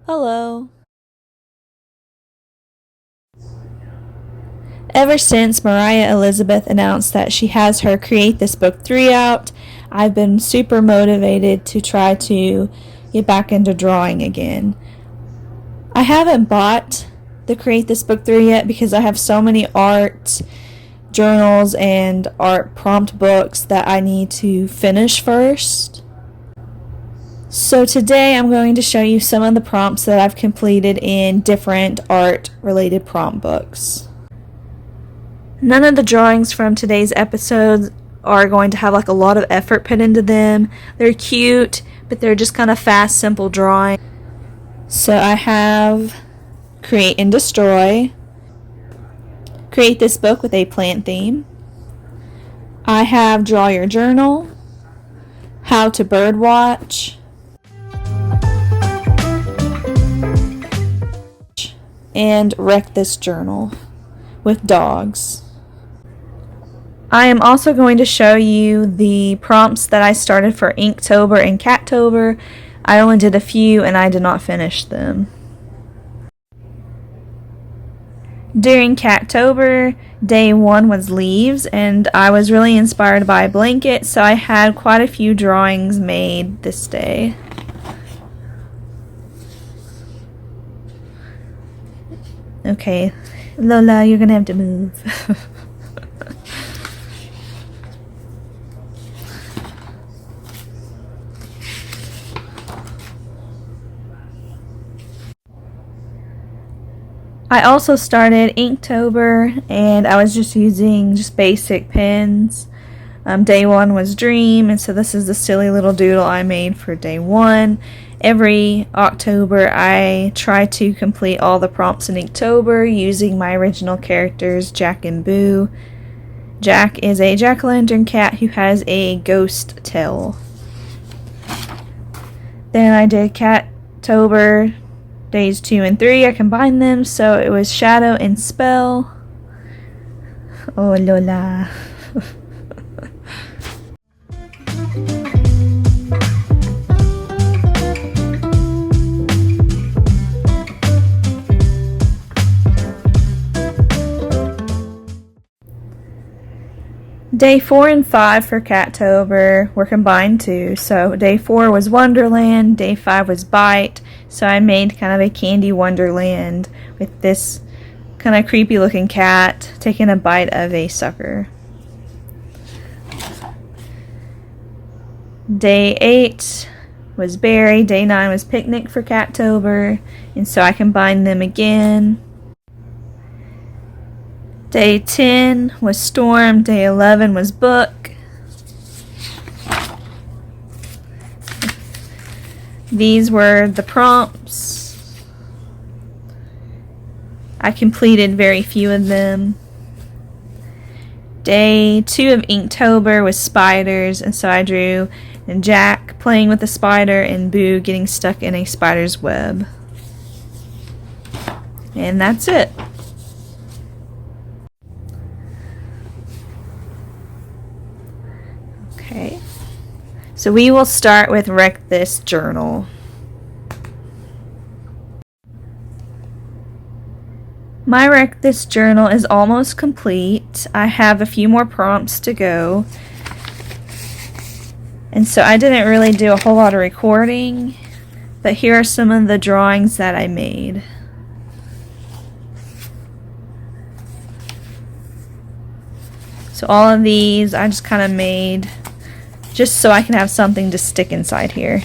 Hello. Ever since Mariah Elizabeth announced that she has her Create This Book 3 out, I've been super motivated to try to get back into drawing again. I haven't bought the Create This Book 3 yet because I have so many art journals and art prompt books that I need to finish first. So today I'm going to show you some of the prompts that I've completed in different art related prompt books. None of the drawings from today's episodes are going to have like a lot of effort put into them. They're cute, but they're just kind of fast, simple drawing. So I have Create and Destroy, Create This Book with a Plant Theme. I have Draw Your Journal, How to Birdwatch, and Wreck This Journal with dogs. I am also going to show you the prompts that I started for Inktober and Cattoober. I only did a few and I did not finish them. During Cattoober, day 1 was leaves, and I was really inspired by a blanket, so I had quite a few drawings made this day. Okay, Lola, you're gonna have to move. I also started Inktober, and I was just using basic pens. Day 1 was Dream, and so this is the silly little doodle I made for day 1. Every October I try to complete all the prompts in Inktober using my original characters, Jack and Boo. Jack is a jack-o'-lantern cat who has a ghost tail. Then I did Cattoober days 2 and 3. I combined them, so it was Shadow and Spell. Oh, Lola. Day 4 and 5 for Cattoober were combined too. So day 4 was Wonderland, day 5 was Bite. So I made kind of a candy wonderland with this kind of creepy looking cat taking a bite of a sucker. Day 8 was Berry, day 9 was Picnic for Cattoober, and so I combined them again. Day 10 was Storm, day 11 was Book. These were the prompts. I completed very few of them. Day 2 of Inktober was Spiders, and so I drew Jack playing with a spider and Boo getting stuck in a spider's web. And that's it. Okay, so we will start with Wreck This Journal. My Wreck This Journal is almost complete. I have a few more prompts to go. And so I didn't really do a whole lot of recording, but here are some of the drawings that I made. So all of these I just kind of made just so I can have something to stick inside here.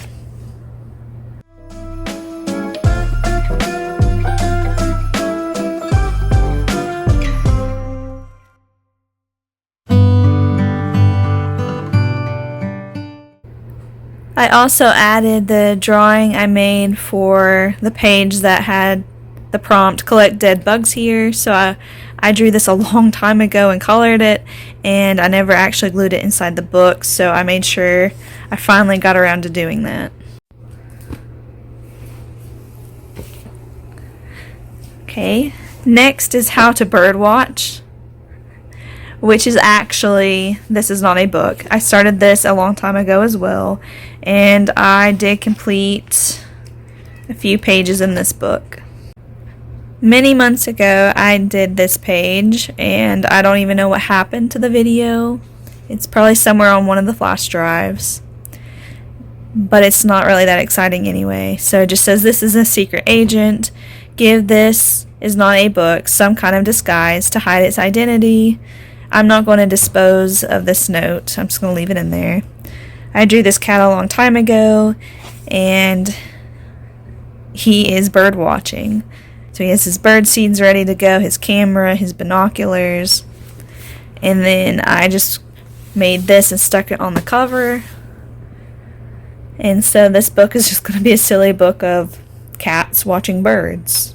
I also added the drawing I made for the page that had the prompt collect dead bugs here. So I drew this a long time ago and colored it, and I never actually glued it inside the book, so I made sure I finally got around to doing that. Okay, next is How to Birdwatch, which is actually, this is not a book. I started this a long time ago as well, and I did complete a few pages in this book. Many months ago, I did this page, and I don't even know what happened to the video. It's probably somewhere on one of the flash drives, but it's not really that exciting anyway. So it just says, this is a secret agent. Give this is not a book, some kind of disguise to hide its identity. I'm not going to dispose of this note. I'm just going to leave it in there. I drew this cat a long time ago, and he is bird watching. So he has his bird seeds ready to go, his camera, his binoculars, and then I just made this and stuck it on the cover. And so this book is just going to be a silly book of cats watching birds.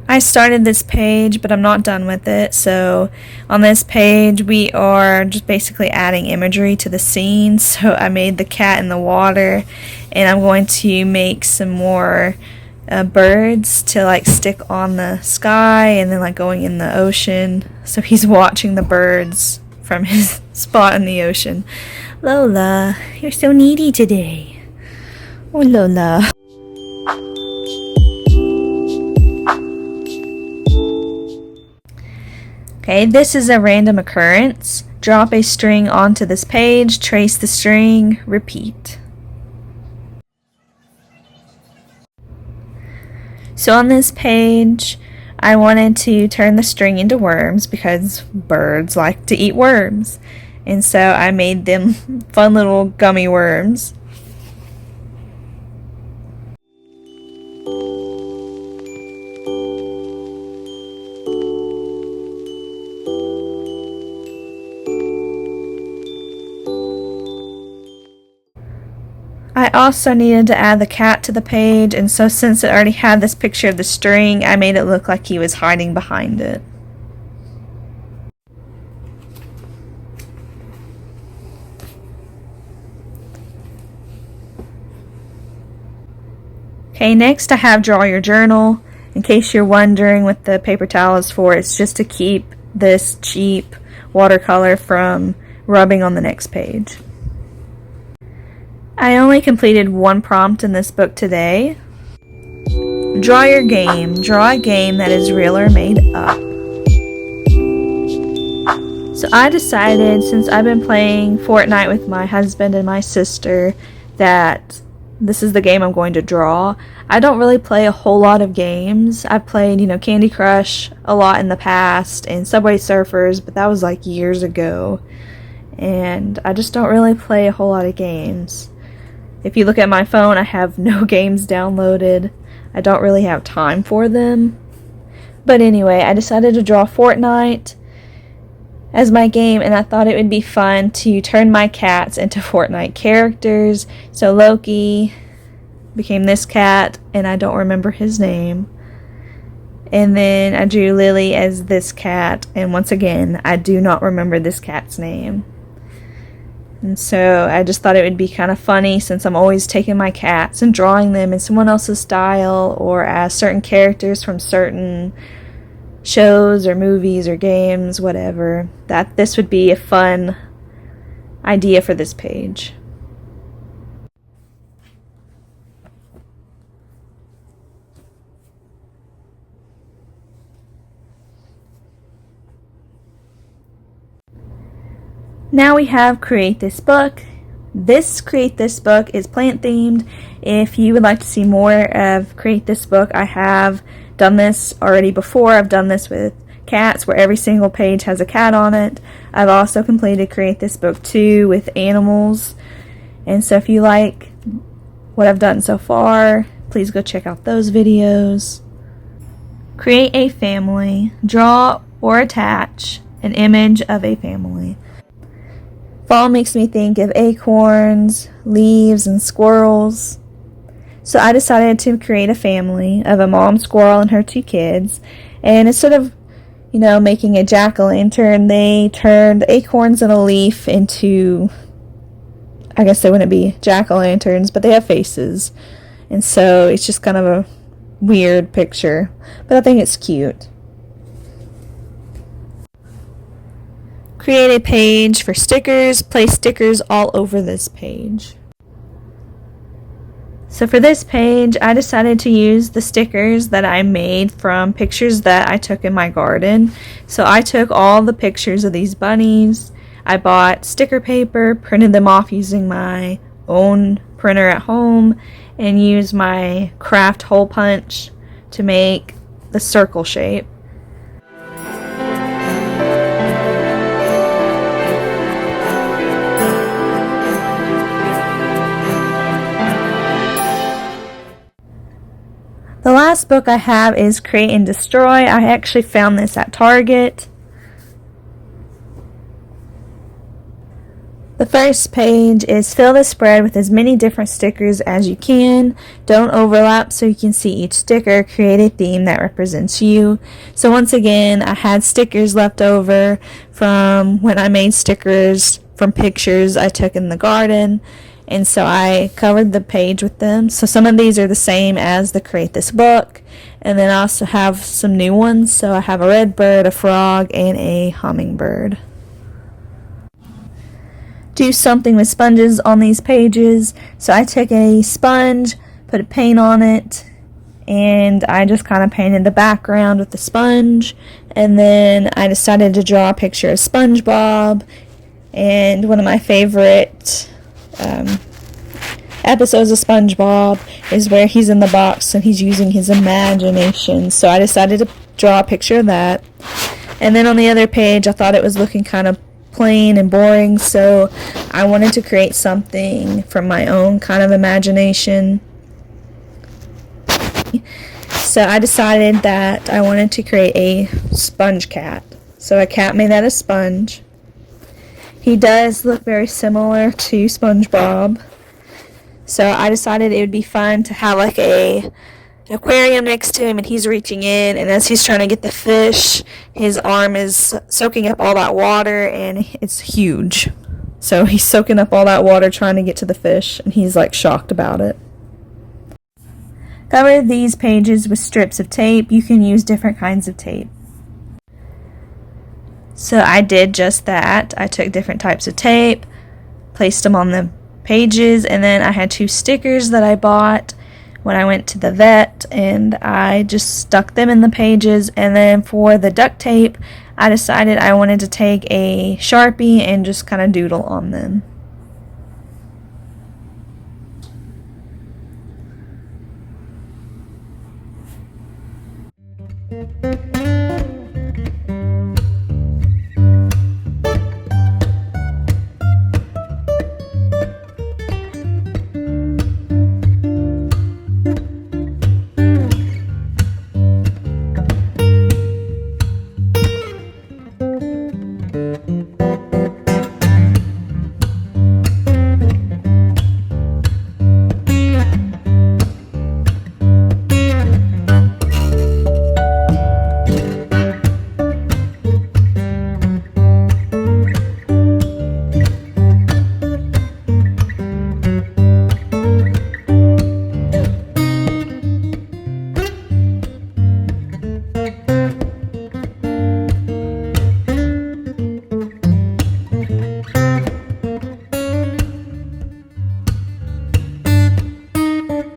I started this page, but I'm not done with it. So on this page, we are just basically adding imagery to the scene. So I made the cat in the water, and I'm going to make some more birds to like stick on the sky and then like going in the ocean. So he's watching the birds from his spot in the ocean. Lola, you're so needy today. Oh, Lola. Okay, this is a random occurrence. Drop a string onto this page, trace the string, repeat. So on this page, I wanted to turn the string into worms because birds like to eat worms. And so I made them fun little gummy worms. I also needed to add the cat to the page, and so since it already had this picture of the string, I made it look like he was hiding behind it. Okay, next I have Draw Your Journal. In case you're wondering what the paper towel is for, it's just to keep this cheap watercolor from rubbing on the next page. I only completed one prompt in this book today. Draw your game. Draw a game that is real or made up. So I decided, since I've been playing Fortnite with my husband and my sister, that this is the game I'm going to draw. I don't really play a whole lot of games. I've played, Candy Crush a lot in the past and Subway Surfers, but that was like years ago. And I just don't really play a whole lot of games. If you look at my phone, I have no games downloaded. I don't really have time for them. But anyway, I decided to draw Fortnite as my game, and I thought it would be fun to turn my cats into Fortnite characters. So Loki became this cat, and I don't remember his name. And then I drew Lily as this cat, and once again, I do not remember this cat's name. And so I just thought it would be kind of funny, since I'm always taking my cats and drawing them in someone else's style or as certain characters from certain shows or movies or games, whatever, that this would be a fun idea for this page. Now we have Create This Book. This Create This Book is plant themed. If you would like to see more of Create This Book, I have done this already before. I've done this with cats, where every single page has a cat on it. I've also completed Create This Book 2 with animals. And so if you like what I've done so far, please go check out those videos. Create a family. Draw or attach an image of a family. Fall makes me think of acorns, leaves, and squirrels. So I decided to create a family of a mom squirrel and her 2 kids. And instead of, making a jack-o'-lantern, they turned acorns and a leaf into, I guess they wouldn't be jack-o'-lanterns, but they have faces. And so it's just kind of a weird picture. But I think it's cute. Create a page for stickers. Place stickers all over this page. So for this page, I decided to use the stickers that I made from pictures that I took in my garden. So I took all the pictures of these bunnies. I bought sticker paper, printed them off using my own printer at home, and used my craft hole punch to make the circle shape. The last book I have is Create and Destroy. I actually found this at Target. The first page is fill the spread with as many different stickers as you can. Don't overlap so you can see each sticker. Create a theme that represents you. So once again, I had stickers left over from when I made stickers from pictures I took in the garden. And so I covered the page with them. So some of these are the same as the Create This book. And then I also have some new ones. So I have a red bird, a frog, and a hummingbird. Do something with sponges on these pages. So I took a sponge, put a paint on it, and I just kind of painted the background with the sponge. And then I decided to draw a picture of SpongeBob. And one of my favorite episodes of SpongeBob is where he's in the box and he's using his imagination. So I decided to draw a picture of that. And then on the other page, I thought it was looking kind of plain and boring, so I wanted to create something from my own kind of imagination. So I decided that I wanted to create a sponge cat. So a cat made out of sponge. He does look very similar to SpongeBob. So I decided it would be fun to have like an aquarium next to him, and he's reaching in, and as he's trying to get the fish, his arm is soaking up all that water, and it's huge. So he's soaking up all that water trying to get to the fish, and he's like shocked about it. Cover these pages with strips of tape. You can use different kinds of tape. So I did just that. I took different types of tape, placed them on the pages, and then I had 2 stickers that I bought when I went to the vet, and I just stuck them in the pages. And then for the duct tape, I decided I wanted to take a Sharpie and just kind of doodle on them.